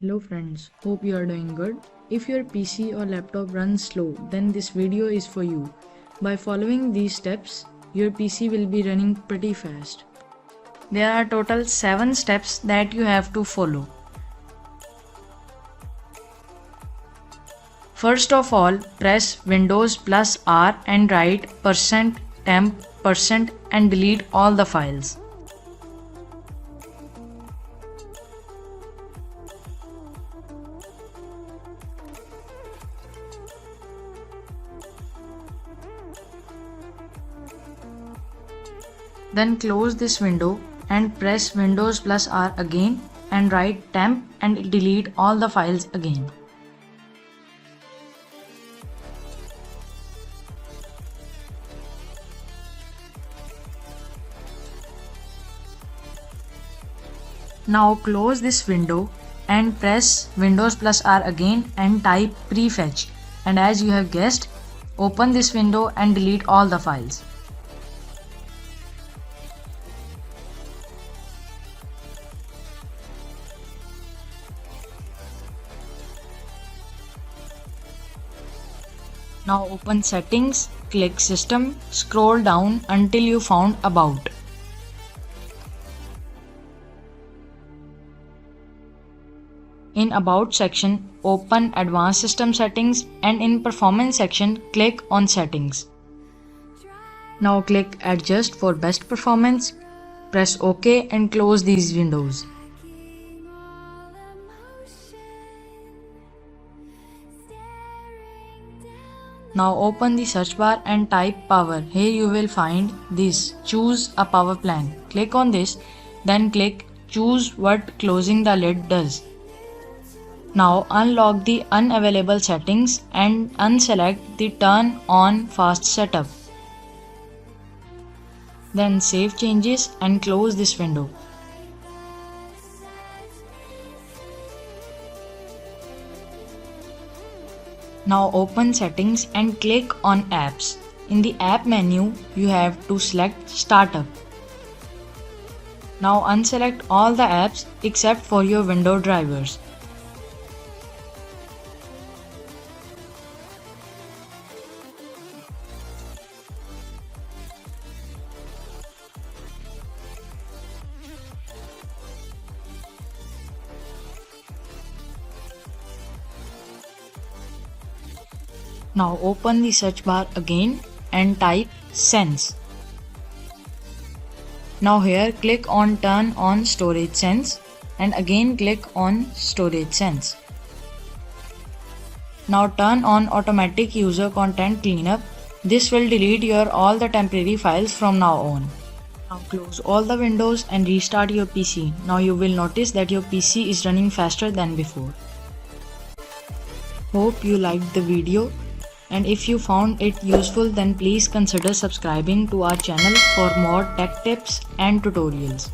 Hello friends, hope you are doing good. If your PC or laptop runs slow, then this video is for you. By following these steps, your PC will be running pretty fast. There are total 7 steps that you have to follow. First of all, press Windows plus R and write %temp% and delete all the files. Then close this window and press Windows plus R again and write temp and delete all the files again. Now close this window and press Windows plus R again and type prefetch, and as you have guessed, open this window and delete all the files. Now open settings, click system, scroll down until you found about. In about section, open advanced system settings and in performance section, click on settings. Now click adjust for best performance, press OK and close these windows. Now open the search bar and type power. Here you will find this, choose a power plan. Click on this, then click choose what closing the lid does. Now unlock the unavailable settings and unselect the turn on fast setup. Then save changes and close this window. Now open settings and click on apps. In the app menu, you have to select startup. Now unselect all the apps except for your window drivers. Now open the search bar again and type sense. Now here click on turn on storage sense and again click on storage sense. Now turn on automatic user content cleanup. This will delete your all the temporary files from now on. Now close all the windows and restart your PC. Now you will notice that your PC is running faster than before. Hope you liked the video. And if you found it useful, then please consider subscribing to our channel for more tech tips and tutorials.